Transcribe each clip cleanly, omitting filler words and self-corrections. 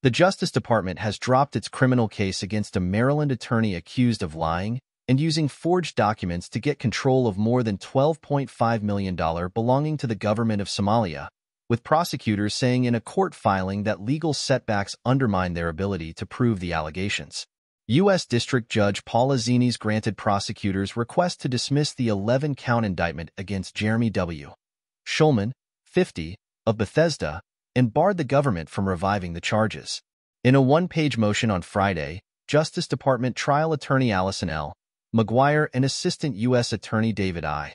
The Justice Department has dropped its criminal case against a Maryland attorney accused of lying and using forged documents to get control of more than $12.5 million belonging to the government of Somalia, with prosecutors saying in a court filing that legal setbacks undermine their ability to prove the allegations. U.S. District Judge Paula Zines granted prosecutors' request to dismiss the 11-count indictment against Jeremy W. Shulman, 50, of Bethesda, and barred the government from reviving the charges. In a one-page motion on Friday, Justice Department trial attorney Allison L. McGuire and Assistant U.S. Attorney David I.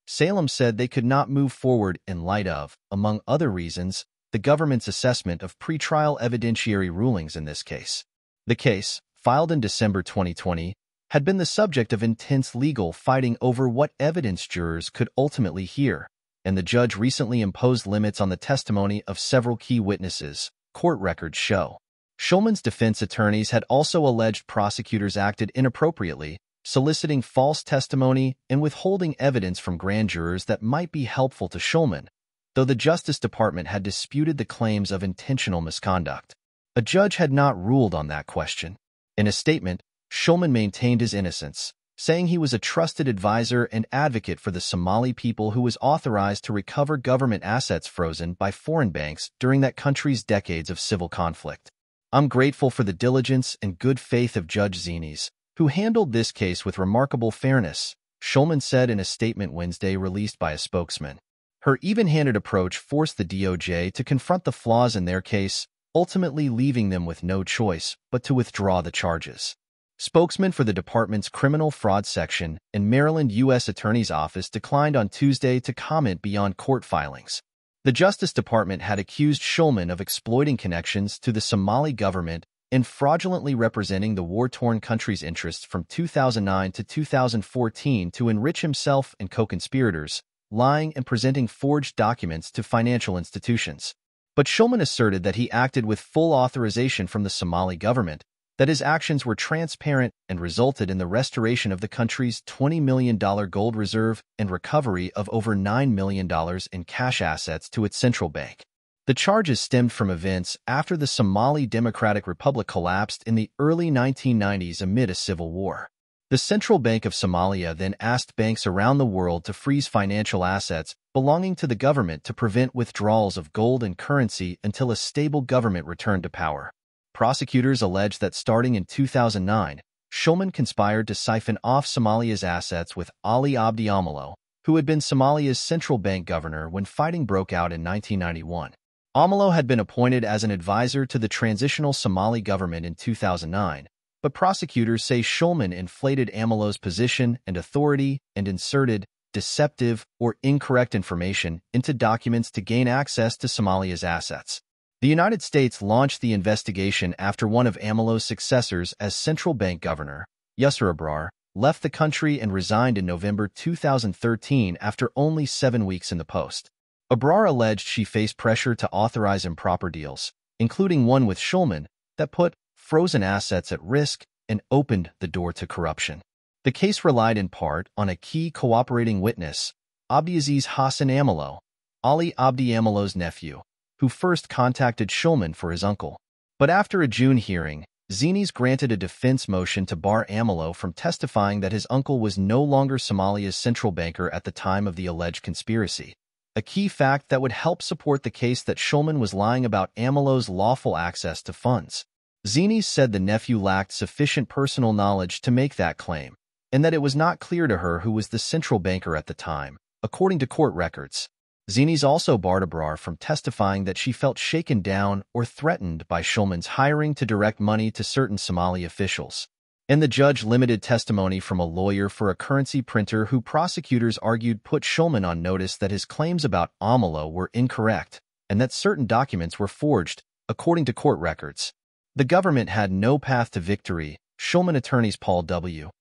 Salem said they could not move forward in light of, among other reasons, the government's assessment of pretrial evidentiary rulings in this case. The case, filed in December 2020, had been the subject of intense legal fighting over what evidence jurors could ultimately hear, and the judge recently imposed limits on the testimony of several key witnesses, court records show. Shulman's defense attorneys had also alleged prosecutors acted inappropriately, soliciting false testimony and withholding evidence from grand jurors that might be helpful to Shulman, though the Justice Department had disputed the claims of intentional misconduct. A judge had not ruled on that question. In a statement, Shulman maintained his innocence, saying he was a trusted advisor and advocate for the Somali people who was authorized to recover government assets frozen by foreign banks during that country's decades of civil conflict. I'm grateful for the diligence and good faith of Judge Zines, who handled this case with remarkable fairness, Shulman said in a statement Wednesday released by a spokesman. Her even-handed approach forced the DOJ to confront the flaws in their case, ultimately leaving them with no choice but to withdraw the charges. Spokesman for the department's criminal fraud section in Maryland U.S. Attorney's Office declined on Tuesday to comment beyond court filings. The Justice Department had accused Shulman of exploiting connections to the Somali government and fraudulently representing the war-torn country's interests from 2009 to 2014 to enrich himself and co-conspirators, lying and presenting forged documents to financial institutions. But Shulman asserted that he acted with full authorization from the Somali government, that his actions were transparent and resulted in the restoration of the country's $20 million gold reserve and recovery of over $9 million in cash assets to its central bank. The charges stemmed from events after the Somali Democratic Republic collapsed in the early 1990s amid a civil war. The Central Bank of Somalia then asked banks around the world to freeze financial assets belonging to the government to prevent withdrawals of gold and currency until a stable government returned to power. Prosecutors allege that starting in 2009, Shulman conspired to siphon off Somalia's assets with Ali Abdi Amalo, who had been Somalia's central bank governor when fighting broke out in 1991. Amalo had been appointed as an advisor to the transitional Somali government in 2009, but prosecutors say Shulman inflated Amalo's position and authority and inserted deceptive or incorrect information into documents to gain access to Somalia's assets. The United States launched the investigation after one of Amalo's successors as central bank governor, Yusra Abrar, left the country and resigned in November 2013 after only 7 weeks in the post. Abrar alleged she faced pressure to authorize improper deals, including one with Shulman, that put frozen assets at risk and opened the door to corruption. The case relied in part on a key cooperating witness, Abdiaziz Hassan Amalo, Ali Abdi Amalo's nephew, who first contacted Shulman for his uncle. But after a June hearing, Zines granted a defense motion to bar Amalo from testifying that his uncle was no longer Somalia's central banker at the time of the alleged conspiracy, a key fact that would help support the case that Shulman was lying about Amalo's lawful access to funds. Zines said the nephew lacked sufficient personal knowledge to make that claim, and that it was not clear to her who was the central banker at the time, according to court records. Zines also barred Abrar from testifying that she felt shaken down or threatened by Shulman's hiring to direct money to certain Somali officials. And the judge limited testimony from a lawyer for a currency printer who prosecutors argued put Shulman on notice that his claims about Amalo were incorrect and that certain documents were forged, according to court records. The government had no path to victory, Shulman attorneys Paul W.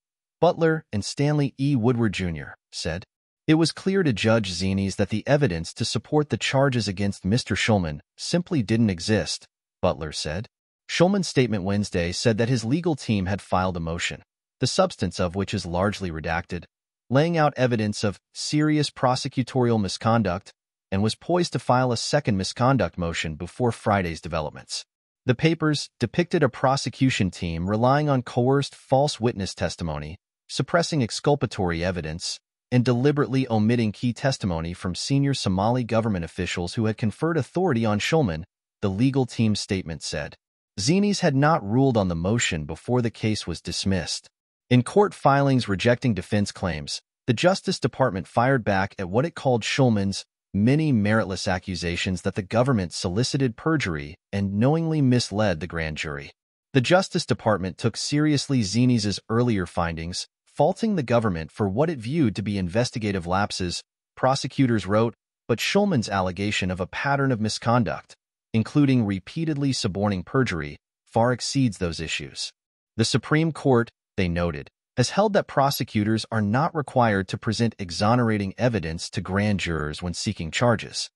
Butler and Stanley E. Woodward Jr. said. It was clear to Judge Zines that the evidence to support the charges against Mr. Shulman simply didn't exist, Butler said. Shulman's statement Wednesday said that his legal team had filed a motion, the substance of which is largely redacted, laying out evidence of serious prosecutorial misconduct, and was poised to file a second misconduct motion before Friday's developments. The papers depicted a prosecution team relying on coerced false witness testimony, suppressing exculpatory evidence, and deliberately omitting key testimony from senior Somali government officials who had conferred authority on Shulman, the legal team's statement said. Zines had not ruled on the motion before the case was dismissed. In court filings rejecting defense claims, the Justice Department fired back at what it called Shulman's many meritless accusations that the government solicited perjury and knowingly misled the grand jury. The Justice Department took seriously Zines's earlier findings, faulting the government for what it viewed to be investigative lapses, prosecutors wrote, but Shulman's allegation of a pattern of misconduct, including repeatedly suborning perjury, far exceeds those issues. The Supreme Court, they noted, has held that prosecutors are not required to present exonerating evidence to grand jurors when seeking charges.